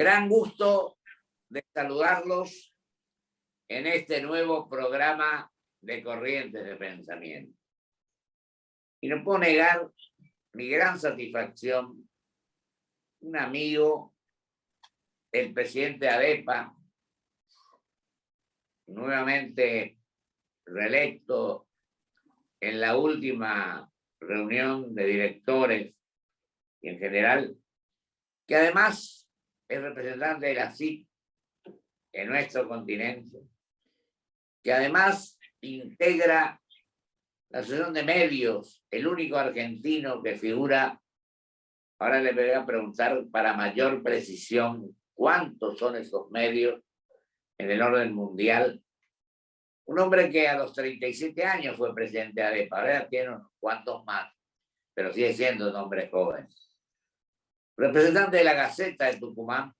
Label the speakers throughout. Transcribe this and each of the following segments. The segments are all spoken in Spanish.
Speaker 1: Gran gusto de saludarlos en este nuevo programa de Corrientes de Pensamiento. Y no puedo negar mi gran satisfacción, un amigo, el presidente ADEPA, nuevamente reelecto en la última reunión de directores y en general, que además es representante de la CIP en nuestro continente, que además integra la Asociación de Medios, el único argentino que figura. Ahora le voy a preguntar para mayor precisión cuántos son esos medios en el orden mundial. Un hombre que a los 37 años fue presidente de ADEPA, ahora tiene unos cuantos más, pero sigue siendo un hombre joven. Representante de la Gaceta de Tucumán,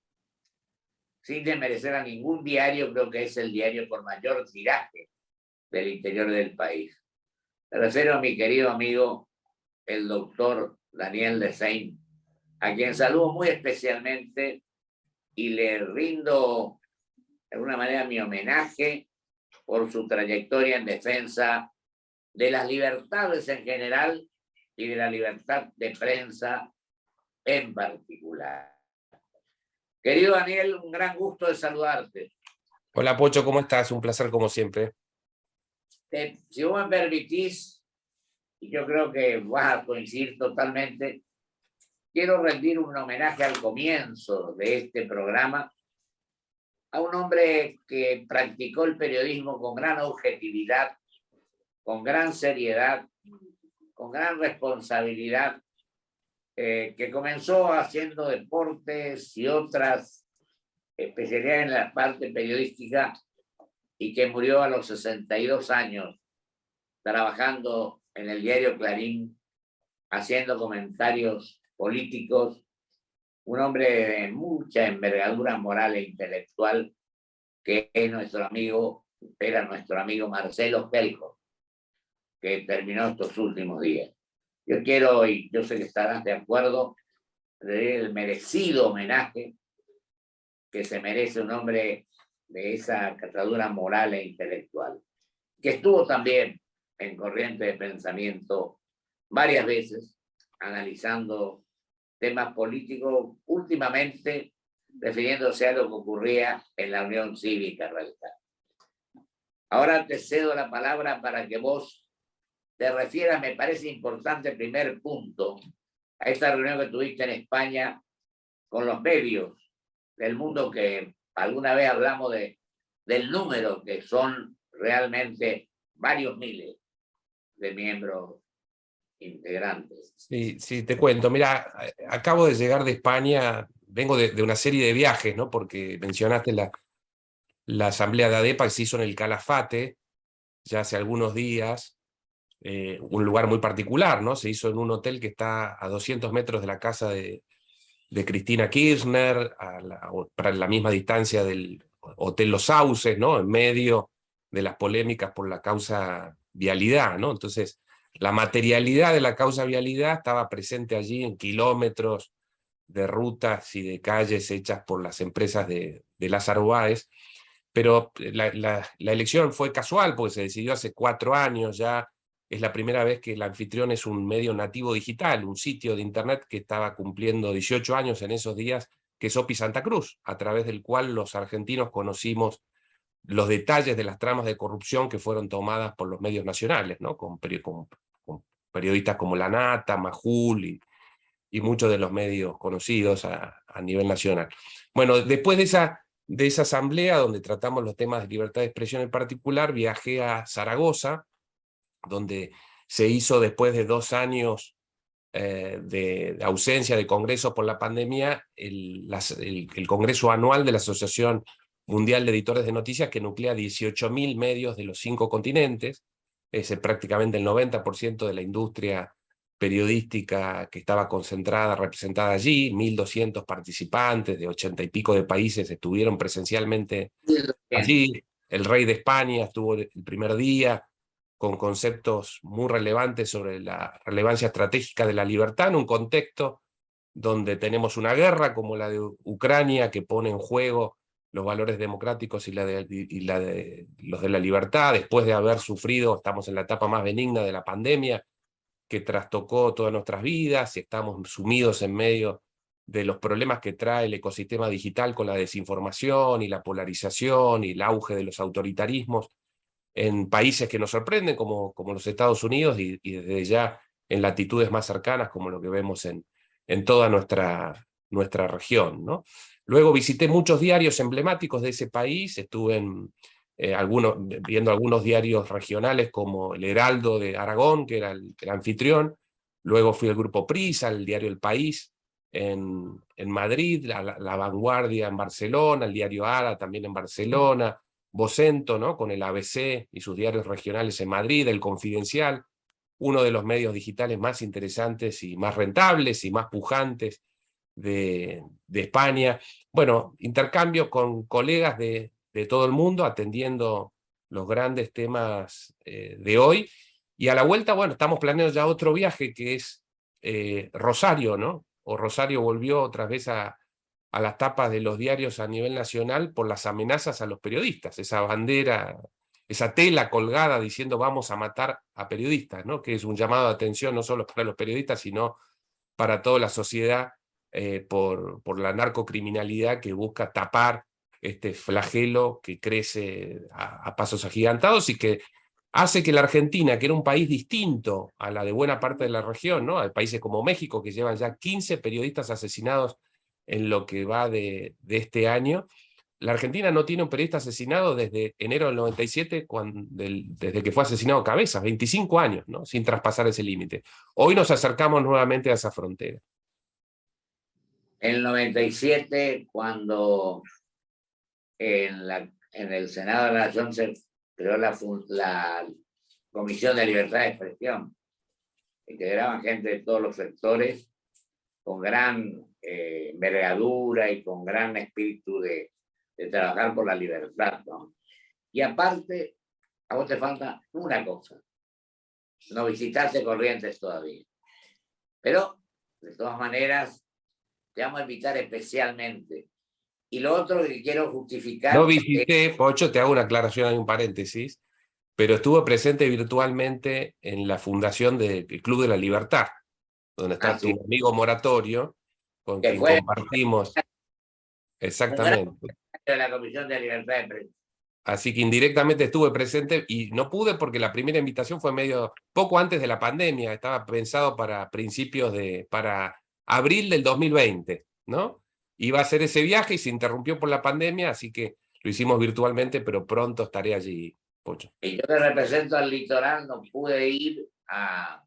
Speaker 1: sin desmerecer a ningún diario, creo que es el diario con mayor tiraje del interior del país. Me refiero a mi querido amigo, el doctor Daniel Desein, a quien saludo muy especialmente y le rindo de alguna manera mi homenaje por su trayectoria en defensa de las libertades en general y de la libertad de prensa en particular. Querido Daniel, un gran gusto de saludarte.
Speaker 2: Hola Pocho, ¿cómo estás? Un placer como siempre.
Speaker 1: Si vos me permitís, y yo creo que vas a coincidir totalmente, quiero rendir un homenaje al comienzo de este programa a un hombre que practicó el periodismo con gran objetividad, con gran seriedad, con gran responsabilidad, que comenzó haciendo deportes y otras especialidades en la parte periodística y que murió a los 62 años trabajando en el diario Clarín, haciendo comentarios políticos, un hombre de mucha envergadura moral e intelectual, que es nuestro amigo, era nuestro amigo Marcelo Gelco, que terminó estos últimos días. Yo quiero, y yo sé que estarás de acuerdo, el merecido homenaje que se merece un hombre de esa catadura moral e intelectual, que estuvo también en Corriente de Pensamiento varias veces, analizando temas políticos, últimamente refiriéndose a lo que ocurría en la Unión Cívica Radical. Ahora te cedo la palabra para que vos te refieras, me parece importante el primer punto, a esta reunión que tuviste en España con los medios del mundo, que alguna vez hablamos del número, que son realmente varios miles de miembros integrantes.
Speaker 2: Sí, te cuento. Mira, acabo de llegar de España, vengo de una serie de viajes, ¿no? Porque mencionaste la asamblea de ADEPA que se hizo en el Calafate ya hace algunos días, un lugar muy particular, ¿no? Se hizo en un hotel que está a 200 metros de la casa de Cristina Kirchner, para la misma distancia del Hotel Los Sauces, ¿no? En medio de las polémicas por la causa vialidad, ¿no? Entonces, la materialidad de la causa vialidad estaba presente allí en kilómetros de rutas y de calles hechas por las empresas de Lázaro Báez, pero la elección fue casual porque se decidió hace 4 años ya. Es la primera vez que el anfitrión es un medio nativo digital, un sitio de internet que estaba cumpliendo 18 años en esos días, que es OPI Santa Cruz, a través del cual los argentinos conocimos los detalles de las tramas de corrupción que fueron tomadas por los medios nacionales, ¿no? Con periodistas como La Nata, Majul y muchos de los medios conocidos a nivel nacional. Bueno, después de esa asamblea donde tratamos los temas de libertad de expresión en particular, viajé a Zaragoza, donde se hizo, después de 2 años de ausencia de congresos por la pandemia, el congreso anual de la Asociación Mundial de Editores de Noticias, que nuclea 18.000 medios de los 5 continentes, es prácticamente el 90% de la industria periodística que estaba concentrada, representada allí. 1.200 participantes de 80 y pico de países estuvieron presencialmente allí. El rey de España estuvo el primer día, con conceptos muy relevantes sobre la relevancia estratégica de la libertad en un contexto donde tenemos una guerra como la de Ucrania que pone en juego los valores democráticos y los de la libertad, después de haber sufrido, estamos en la etapa más benigna de la pandemia, que trastocó todas nuestras vidas, y estamos sumidos en medio de los problemas que trae el ecosistema digital con la desinformación y la polarización y el auge de los autoritarismos en países que nos sorprenden como los Estados Unidos y desde ya en latitudes más cercanas como lo que vemos en toda nuestra región, ¿no? Luego visité muchos diarios emblemáticos de ese país, estuve viendo algunos diarios regionales como El Heraldo de Aragón, que era el anfitrión, luego fui al Grupo Prisa, al diario El País en Madrid, la Vanguardia en Barcelona, el diario Ara también en Barcelona, Vocento, ¿no? Con el ABC y sus diarios regionales en Madrid, El Confidencial, uno de los medios digitales más interesantes y más rentables y más pujantes de España. Bueno, intercambio con colegas de todo el mundo, atendiendo los grandes temas de hoy. Y a la vuelta, bueno, estamos planeando ya otro viaje que es Rosario, ¿no? O Rosario volvió otra vez a las tapas de los diarios a nivel nacional por las amenazas a los periodistas, esa bandera, esa tela colgada diciendo vamos a matar a periodistas, ¿no? Que es un llamado de atención no solo para los periodistas, sino para toda la sociedad por la narcocriminalidad que busca tapar este flagelo que crece a pasos agigantados y que hace que la Argentina, que era un país distinto a la de buena parte de la región, ¿no? Hay países como México que llevan ya 15 periodistas asesinados en lo que va de este año. La Argentina no tiene un periodista asesinado desde enero del 97, desde que fue asesinado Cabezas, 25 años, ¿no? Sin traspasar ese límite. Hoy nos acercamos nuevamente a esa frontera.
Speaker 1: En el 97, cuando en el Senado de la Nación se creó la Comisión de Libertad de Expresión, integraban gente de todos los sectores con gran envergadura y con gran espíritu de trabajar por la libertad, ¿no? Y aparte, a vos te falta una cosa, no visitaste Corrientes todavía. Pero, de todas maneras, te vamos a invitar especialmente. Y lo otro que quiero justificar...
Speaker 2: No visité, Pocho, te hago una aclaración, hay un paréntesis, pero estuve presente virtualmente en la fundación del Club de la Libertad, donde está tu amigo Moratorio, con quien compartimos. Exactamente.
Speaker 1: De la Comisión de Libertad de Prensa.
Speaker 2: Así que indirectamente estuve presente y no pude porque la primera invitación fue poco antes de la pandemia, estaba pensado para para abril del 2020, ¿no? Iba a hacer ese viaje y se interrumpió por la pandemia, así que lo hicimos virtualmente, pero pronto estaré allí, Pocho.
Speaker 1: Y yo que represento al litoral no pude ir a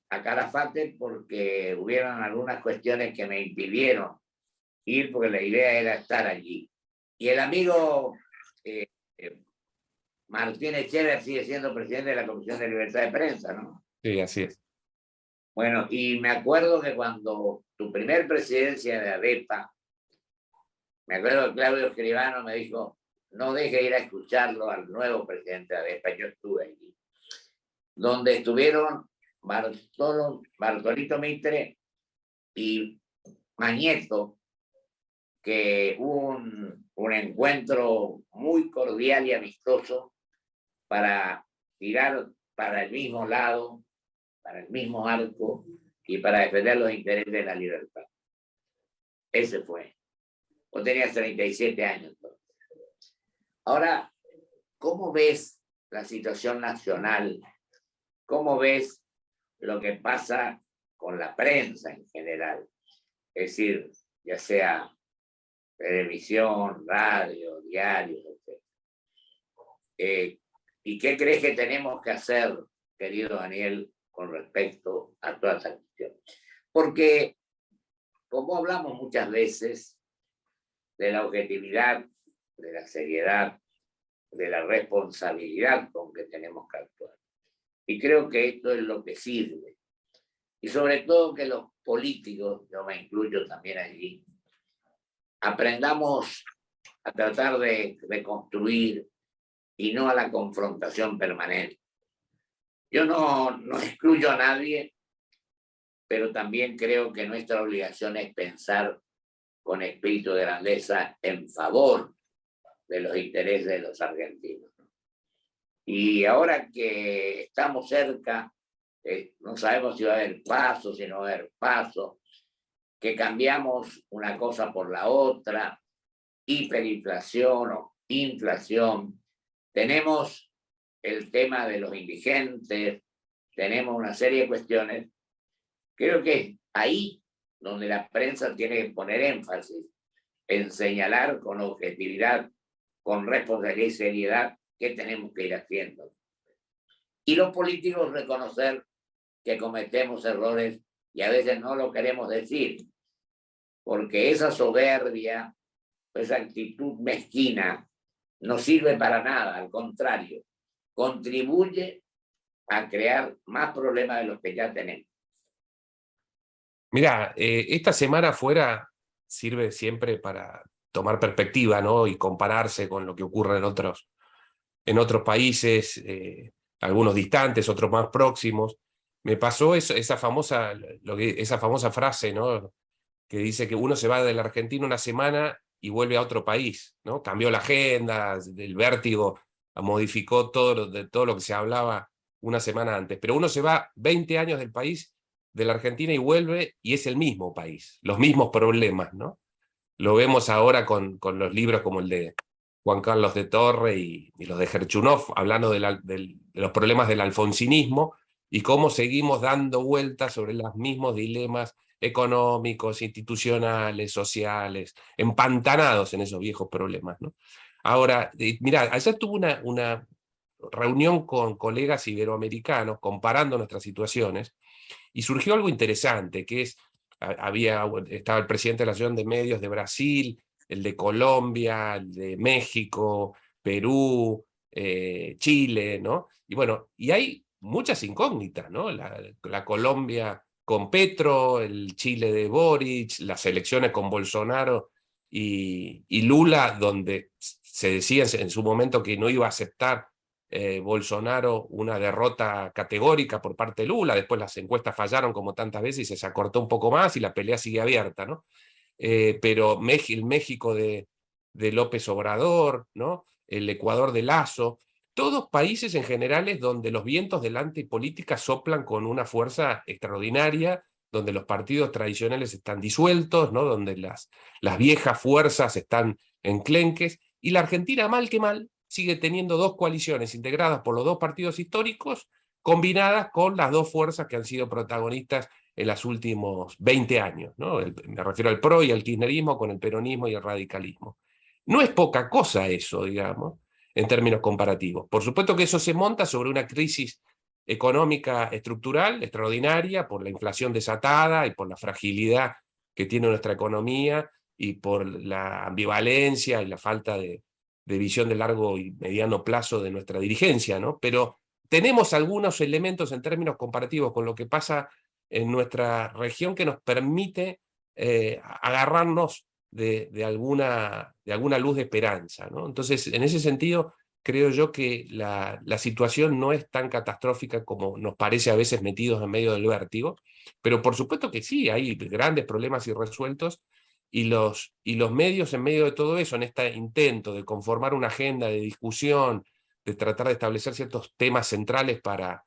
Speaker 1: Calafate porque hubieron algunas cuestiones que me impidieron ir porque la idea era estar allí. Y el amigo Martín Echever sigue siendo presidente de la Comisión de Libertad de Prensa, ¿no?
Speaker 2: Sí, así es.
Speaker 1: Bueno, y me acuerdo que cuando tu primer presidencia de ADEPA, me acuerdo que Claudio Escribano me dijo, no deje ir a escucharlo al nuevo presidente de ADEPA, yo estuve allí, donde estuvieron Bartolito Mitre y Mañeto, que hubo un encuentro muy cordial y amistoso para tirar para el mismo lado, para el mismo arco y para defender los intereses de la libertad. Ese fue. Vos tenías 37 años. Ahora, ¿cómo ves la situación nacional? ¿Cómo ves lo que pasa con la prensa en general? Es decir, ya sea televisión, radio, diarios, etc. ¿Y qué crees que tenemos que hacer, querido Daniel, con respecto a toda esa cuestión? Porque, como hablamos muchas veces de la objetividad, de la seriedad, de la responsabilidad con que tenemos que actuar. Y creo que esto es lo que sirve. Y sobre todo que los políticos, yo me incluyo también allí, aprendamos a tratar de construir y no a la confrontación permanente. Yo no excluyo a nadie, pero también creo que nuestra obligación es pensar con espíritu de grandeza en favor de los intereses de los argentinos. Y ahora que estamos cerca, no sabemos si va a haber paso, si no va a haber paso, que cambiamos una cosa por la otra, hiperinflación o inflación. Tenemos el tema de los indigentes, tenemos una serie de cuestiones. Creo que ahí donde la prensa tiene que poner énfasis en señalar con objetividad, con responsabilidad y seriedad qué tenemos que ir haciendo. Y los políticos reconocer que cometemos errores y a veces no lo queremos decir, porque esa soberbia, esa actitud mezquina no sirve para nada, al contrario, contribuye a crear más problemas de los que ya tenemos.
Speaker 2: Mirá, esta semana afuera sirve siempre para tomar perspectiva, ¿no? Y compararse con lo que ocurre en otros países, algunos distantes, otros más próximos. Me pasó esa famosa frase, ¿no? Que dice que uno se va de la Argentina una semana y vuelve a otro país, ¿no? Cambió la agenda, el vértigo modificó todo lo que se hablaba una semana antes. Pero uno se va 20 años del país, de la Argentina, y vuelve y es el mismo país, los mismos problemas, ¿no? Lo vemos ahora con los libros como el de Juan Carlos de Torre y los de Gerchunov, hablando de los problemas del alfonsinismo y cómo seguimos dando vueltas sobre los mismos dilemas económicos, institucionales, sociales, empantanados en esos viejos problemas, ¿no? Ahora, mirá, ayer tuve una reunión con colegas iberoamericanos comparando nuestras situaciones y surgió algo interesante, que es, estaba el presidente de la Asociación de Medios de Brasil, el de Colombia, el de México, Perú, Chile, ¿no? Y bueno, y hay muchas incógnitas, ¿no? La Colombia con Petro, el Chile de Boric, las elecciones con Bolsonaro y Lula, donde se decía en su momento que no iba a aceptar Bolsonaro una derrota categórica por parte de Lula. Después las encuestas fallaron como tantas veces y se acortó un poco más y la pelea sigue abierta, ¿no? Pero el México de López Obrador, ¿no? El Ecuador de Lazo, todos países en generales donde los vientos de la antipolítica soplan con una fuerza extraordinaria, donde los partidos tradicionales están disueltos, ¿no? Donde las viejas fuerzas están enclenques, y la Argentina, mal que mal, sigue teniendo dos coaliciones integradas por los dos partidos históricos, combinadas con las dos fuerzas que han sido protagonistas en los últimos 20 años, ¿no? Me refiero al PRO y al kirchnerismo con el peronismo y el radicalismo. No es poca cosa eso, digamos, en términos comparativos. Por supuesto que eso se monta sobre una crisis económica estructural extraordinaria por la inflación desatada y por la fragilidad que tiene nuestra economía y por la ambivalencia y la falta de visión de largo y mediano plazo de nuestra dirigencia, ¿no? Pero tenemos algunos elementos en términos comparativos con lo que pasa en nuestra región que nos permite agarrarnos de alguna luz de esperanza, ¿no? Entonces, en ese sentido, creo yo que la situación no es tan catastrófica como nos parece a veces metidos en medio del vértigo, pero por supuesto que sí, hay grandes problemas irresueltos y los medios en medio de todo eso, en este intento de conformar una agenda de discusión, de tratar de establecer ciertos temas centrales para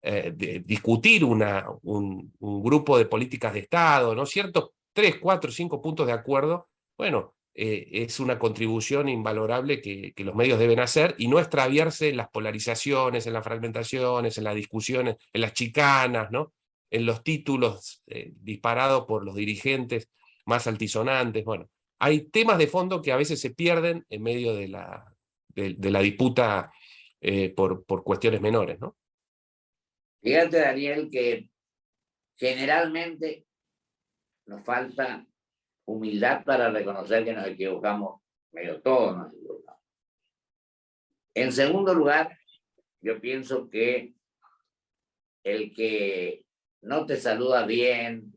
Speaker 2: de discutir un grupo de políticas de Estado, ¿no? Ciertos 3, 4, 5 puntos de acuerdo, bueno, es una contribución invalorable que los medios deben hacer y no extraviarse en las polarizaciones, en las fragmentaciones, en las discusiones, en las chicanas, ¿no? En los títulos disparados por los dirigentes más altisonantes. Bueno, hay temas de fondo que a veces se pierden en medio de la disputa por cuestiones menores, ¿no?
Speaker 1: Fíjate, Daniel, que generalmente nos falta humildad para reconocer que nos equivocamos, medio todos nos equivocamos. En segundo lugar, yo pienso que el que no te saluda bien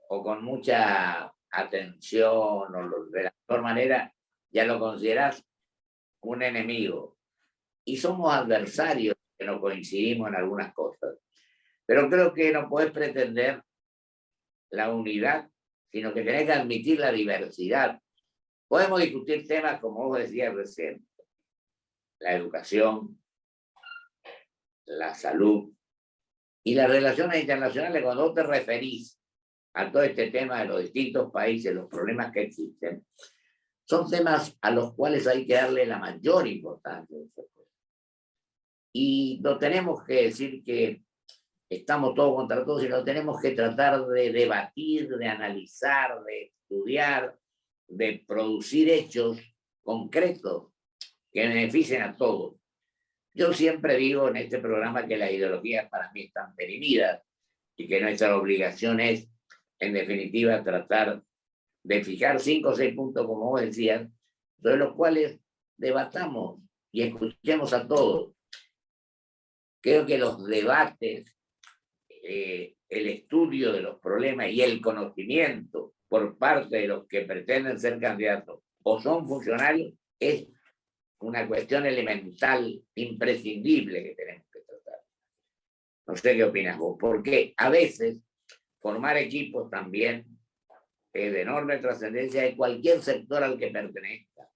Speaker 1: o con mucha atención o de la mejor manera, ya lo consideras un enemigo. Y somos adversarios que no coincidimos en algunas cosas. Pero creo que no puedes pretender la unidad, sino que tenés que admitir la diversidad. Podemos discutir temas, como vos decías recién, la educación, la salud y las relaciones internacionales. Cuando vos te referís a todo este tema de los distintos países, los problemas que existen, son temas a los cuales hay que darle la mayor importancia. Y no tenemos que decir que estamos todos contra todos, sino tenemos que tratar de debatir, de analizar, de estudiar, de producir hechos concretos que beneficien a todos. Yo siempre digo en este programa que las ideologías para mí están perimidas y que nuestra obligación es, en definitiva, tratar de fijar 5 o 6 puntos, como vos decías, sobre los cuales debatamos y escuchemos a todos. Creo que los debates, el estudio de los problemas y el conocimiento por parte de los que pretenden ser candidatos o son funcionarios es una cuestión elemental, imprescindible que tenemos que tratar. No sé qué opinas vos, porque a veces formar equipos también es de enorme trascendencia de cualquier sector al que pertenezca.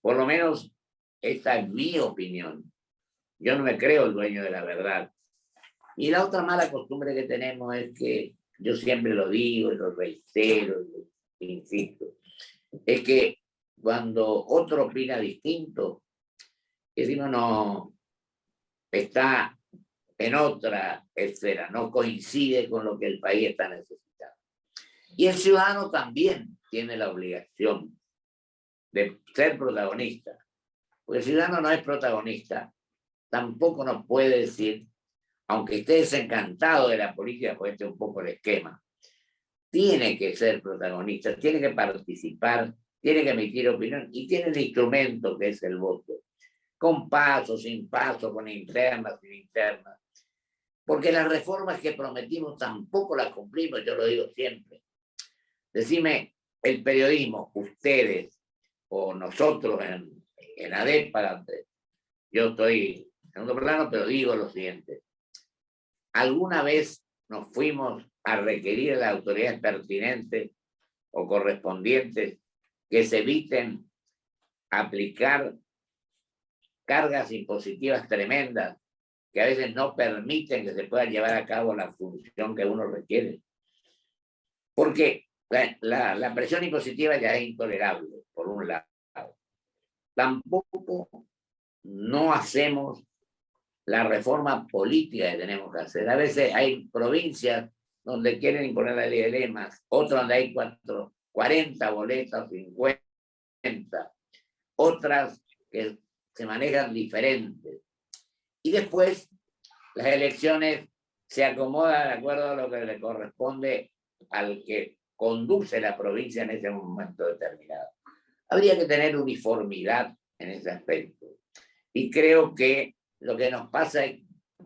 Speaker 1: Por lo menos esta es mi opinión. Yo no me creo el dueño de la verdad. Y la otra mala costumbre que tenemos es que, yo siempre lo digo y lo reitero y insisto, es que cuando otro opina distinto, decimos no, está en otra esfera, no coincide con lo que el país está necesitando. Y el ciudadano también tiene la obligación de ser protagonista. Porque el ciudadano no es protagonista, tampoco nos puede decir, aunque esté desencantado de la política, pues este es un poco el esquema, tiene que ser protagonista, tiene que participar, tiene que emitir opinión y tiene el instrumento que es el voto, con paso, sin paso, con internas, sin internas, porque las reformas que prometimos tampoco las cumplimos, yo lo digo siempre. Decime, el periodismo, ustedes o nosotros en ADEPA, yo estoy en segundo plano, pero digo lo siguiente. ¿Alguna vez nos fuimos a requerir a las autoridades pertinentes o correspondientes que se eviten aplicar cargas impositivas tremendas que a veces no permiten que se pueda llevar a cabo la función que uno requiere? Porque la presión impositiva ya es intolerable, por un lado. Tampoco no hacemos la reforma política que tenemos que hacer. A veces hay provincias donde quieren imponer la ley de lemas, otras donde hay 40 boletas, 50, otras que se manejan diferentes. Y después las elecciones se acomodan de acuerdo a lo que le corresponde al que conduce la provincia en ese momento determinado. Habría que tener uniformidad en ese aspecto. Y creo que lo que nos pasa es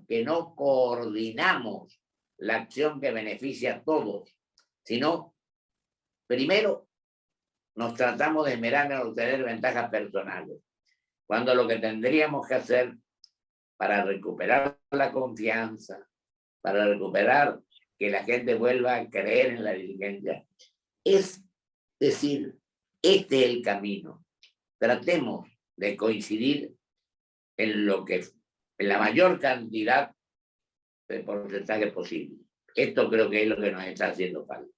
Speaker 1: que no coordinamos la acción que beneficia a todos, sino, primero, nos tratamos de esmerar en obtener ventajas personales, cuando lo que tendríamos que hacer para recuperar la confianza, para recuperar que la gente vuelva a creer en la dirigencia, es decir, este es el camino. Tratemos de coincidir en lo que en la mayor cantidad de porcentaje posible. Esto creo que es lo que nos está haciendo falta.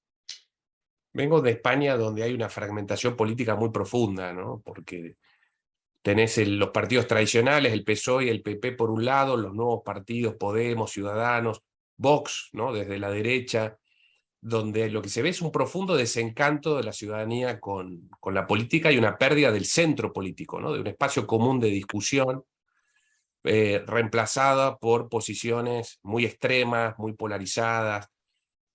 Speaker 2: Vengo de España, donde hay una fragmentación política muy profunda, ¿no? Porque tenés los partidos tradicionales, el PSOE y el PP por un lado, los nuevos partidos, Podemos, Ciudadanos, Vox, ¿no? Desde la derecha, donde lo que se ve es un profundo desencanto de la ciudadanía con la política y una pérdida del centro político, ¿no? De un espacio común de discusión, reemplazada por posiciones muy extremas, muy polarizadas.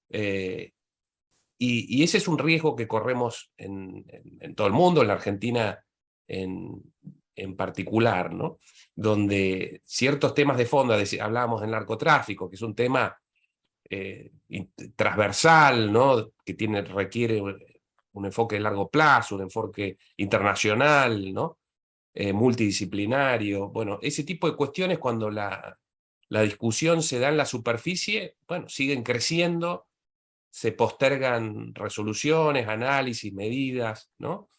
Speaker 2: Y ese es un riesgo que corremos en todo el mundo, en la Argentina en particular, ¿no? Donde ciertos temas de fondo, hablábamos del narcotráfico, que es un tema transversal, ¿no? Que requiere un enfoque de largo plazo, un enfoque internacional, ¿no? Multidisciplinario. Bueno, ese tipo de cuestiones, cuando la discusión se da en la superficie, bueno, siguen creciendo se postergan resoluciones, análisis, medidas, ¿no?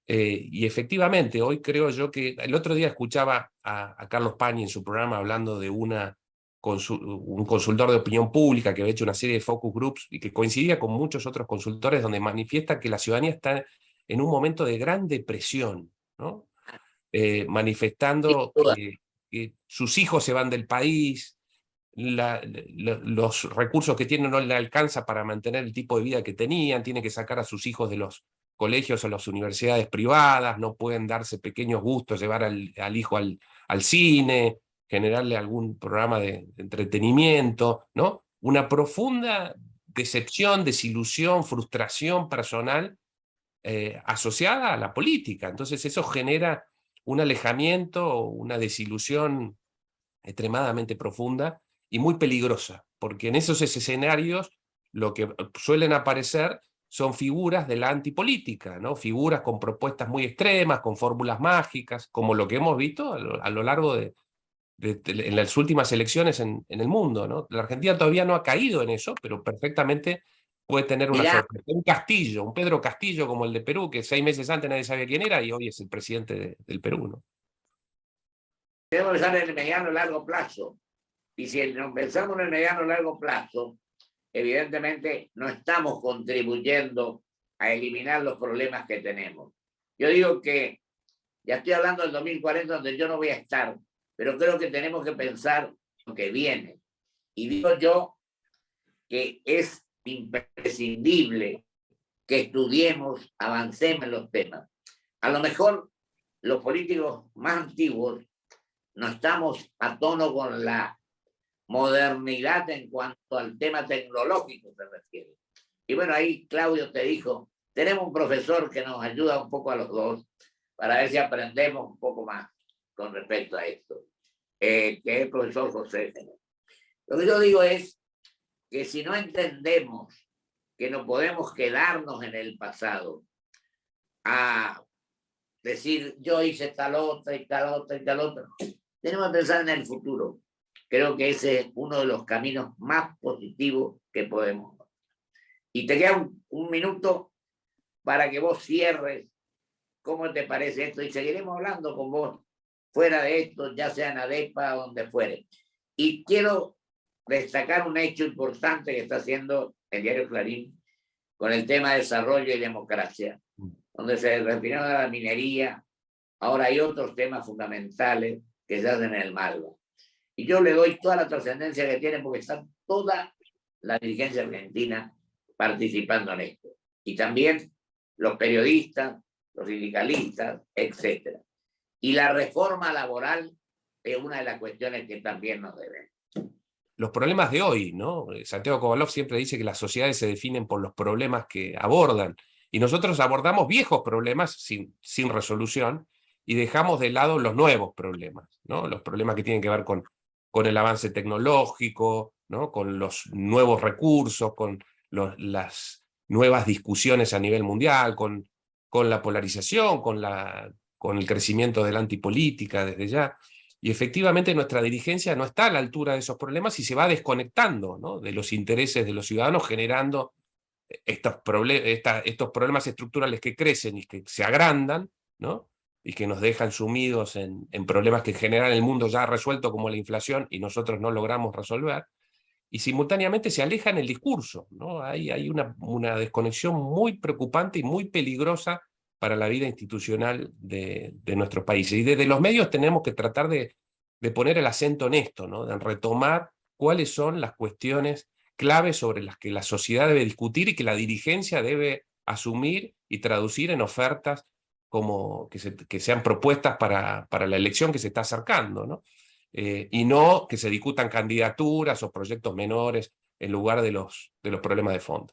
Speaker 2: Y efectivamente, hoy creo yo que el otro día escuchaba a Carlos Pañi en su programa hablando de un consultor de opinión pública que había hecho una serie de focus groups y que coincidía con muchos otros consultores donde manifiesta que la ciudadanía está en un momento de gran depresión, ¿no?
Speaker 1: Sin
Speaker 2: Manifestando
Speaker 1: duda.
Speaker 2: que sus hijos se van del país, los recursos que tienen no le alcanza para mantener el tipo de vida que tenían, tienen que sacar a sus hijos de los colegios o las universidades privadas, no pueden darse pequeños gustos, llevar al hijo al cine, generarle algún programa de entretenimiento, ¿no? Una profunda decepción, desilusión, frustración personal asociada a la política. Entonces eso genera un alejamiento, una desilusión extremadamente profunda y muy peligrosa, porque en esos escenarios lo que suelen aparecer son figuras de la antipolítica, ¿no? Figuras con propuestas muy extremas, con fórmulas mágicas, como lo que hemos visto a lo largo en las últimas elecciones en el mundo, ¿no? La Argentina todavía no ha caído en eso, pero perfectamente puede tener una
Speaker 1: Mirá,
Speaker 2: sorpresa. Un Castillo, un Pedro Castillo como el de Perú, que 6 meses antes nadie sabía quién era y hoy es el presidente del Perú, ¿no?
Speaker 1: tenemos que pensar en el mediano y largo plazo. Y si nos pensamos en el mediano y largo plazo, evidentemente no estamos contribuyendo a eliminar los problemas que tenemos. Yo digo que, ya estoy hablando del 2040, donde yo no voy a estar, pero creo que tenemos que pensar lo que viene. Y digo yo que es imprescindible que estudiemos, avancemos en los temas. A lo mejor los políticos más antiguos no estamos a tono con la modernidad en cuanto al tema tecnológico se refiere. Y bueno, ahí Claudio te dijo, tenemos un profesor que nos ayuda un poco a los dos para ver si aprendemos un poco más con respecto a esto, que es el profesor José. Lo que yo digo es que si no entendemos que no podemos quedarnos en el pasado a decir yo hice tal otra y tal otra y tal otra, tenemos que pensar en el futuro. Creo que ese es uno de los caminos más positivos que podemos. Y te queda un minuto para que vos cierres. ¿Cómo te parece esto? Y seguiremos hablando con vos fuera de esto, ya sea en ADEPA o donde fuere. Y quiero destacar un hecho importante que está haciendo el diario Clarín con el tema de desarrollo y democracia, donde se refirieron a la minería. Ahora hay otros temas fundamentales que se hacen en el Malva. Y yo le doy toda la trascendencia que tiene porque está toda la dirigencia argentina participando en esto. Y también los periodistas, los sindicalistas, etc. Y la reforma laboral es una de las cuestiones que también nos deben.
Speaker 2: Los problemas de hoy, ¿no? Santiago Kovalov siempre dice que las sociedades se definen por los problemas que abordan, y nosotros abordamos viejos problemas sin resolución y dejamos de lado los nuevos problemas, ¿no? Los problemas que tienen que ver con el avance tecnológico, ¿no? Con los nuevos recursos, con las nuevas discusiones a nivel mundial, con la polarización, con el crecimiento de la antipolítica desde ya. Y efectivamente nuestra dirigencia no está a la altura de esos problemas y se va desconectando, ¿no? De los intereses de los ciudadanos, generando estos problemas estructurales que crecen y que se agrandan, ¿no? Y que nos dejan sumidos en problemas que en general el mundo ya ha resuelto, como la inflación, y nosotros no logramos resolver. Y simultáneamente se aleja en el discurso, ¿no? Hay una desconexión muy preocupante y muy peligrosa para la vida institucional de nuestros países. Y desde los medios tenemos que tratar de poner el acento en esto, ¿no? De retomar cuáles son las cuestiones claves sobre las que la sociedad debe discutir y que la dirigencia debe asumir y traducir en ofertas como que sean propuestas para la elección que se está acercando, ¿no? Y no que se discutan candidaturas o proyectos menores en lugar de los problemas de fondo.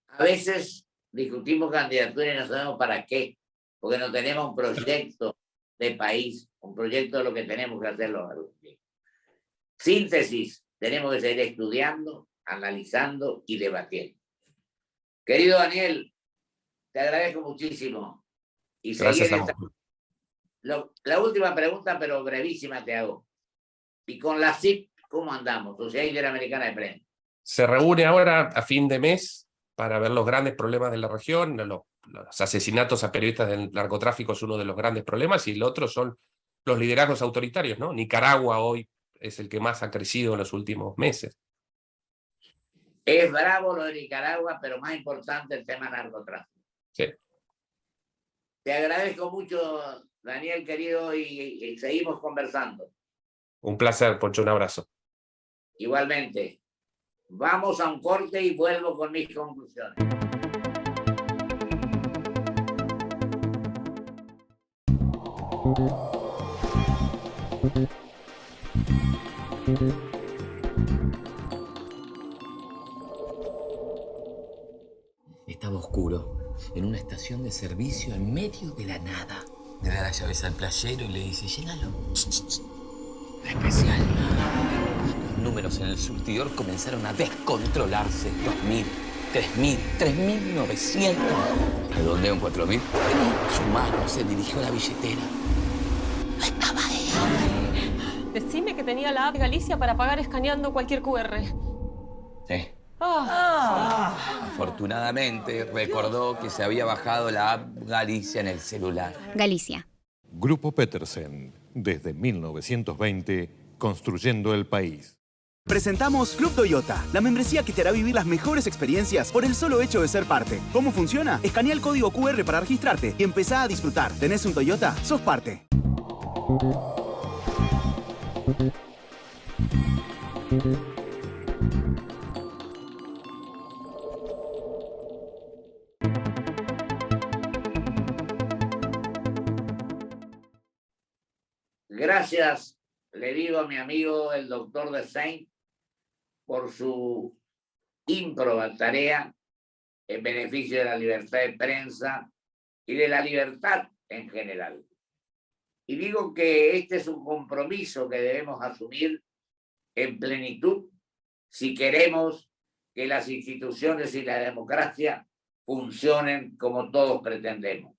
Speaker 1: A veces discutimos candidaturas y no sabemos para qué, porque no tenemos un proyecto de país, un proyecto de lo que tenemos que hacer los argentinos. Síntesis, tenemos que seguir estudiando, analizando y debatiendo. Querido Daniel, te agradezco muchísimo. Y
Speaker 2: Gracias a vos.
Speaker 1: La última pregunta, pero brevísima, te hago. Y con la CIP, ¿cómo andamos? Sociedad Interamericana de Prensa.
Speaker 2: se reúne ahora a fin de mes para ver los grandes problemas de la región. Los asesinatos a periodistas del narcotráfico es uno de los grandes problemas, y el otro son los liderazgos autoritarios, ¿no? Nicaragua hoy es el que más ha crecido en los últimos meses.
Speaker 1: Es bravo lo de Nicaragua, pero más importante el tema narcotráfico.
Speaker 2: Sí.
Speaker 1: Te agradezco mucho, Daniel, querido, y seguimos conversando.
Speaker 2: Un placer, Pocho, un abrazo.
Speaker 1: Igualmente. Vamos a un corte y vuelvo con mis conclusiones.
Speaker 3: Estaba oscuro, en una estación de servicio en medio de la nada. Le da las llaves al playero y le dice, llénalo. Especial. Los números en el surtidor comenzaron a descontrolarse. 2.000, 3.000, 3.900. Redondeo en 4.000. Su mano se dirigió a la billetera. No estaba ahí.
Speaker 4: Decime que tenía la app Galicia para pagar escaneando cualquier QR.
Speaker 3: Sí. Afortunadamente, recordó que se había bajado la app Galicia en el celular.
Speaker 5: Galicia.
Speaker 6: Grupo Petersen, desde 1920, construyendo el país.
Speaker 7: Presentamos Club Toyota, la membresía que te hará vivir las mejores experiencias por el solo hecho de ser parte. ¿Cómo funciona? Escanea el código QR para registrarte y empezá a disfrutar. ¿Tenés un Toyota? ¡Sos parte!
Speaker 1: Gracias, le digo a mi amigo el doctor de Saint por su ímproba tarea en beneficio de la libertad de prensa y de la libertad en general. Y digo que este es un compromiso que debemos asumir en plenitud si queremos que las instituciones y la democracia funcionen como todos pretendemos.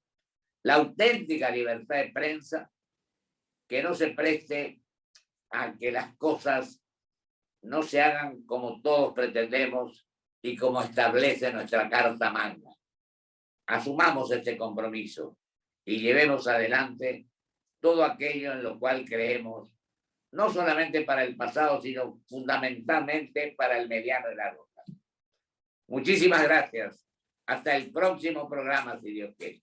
Speaker 1: La auténtica libertad de prensa, que no se preste a que las cosas no se hagan como todos pretendemos y como establece nuestra Carta Magna. Asumamos este compromiso y llevemos adelante todo aquello en lo cual creemos, no solamente para el pasado, sino fundamentalmente para el mediano y largo plazo. Muchísimas gracias. Hasta el próximo programa, si Dios quiere.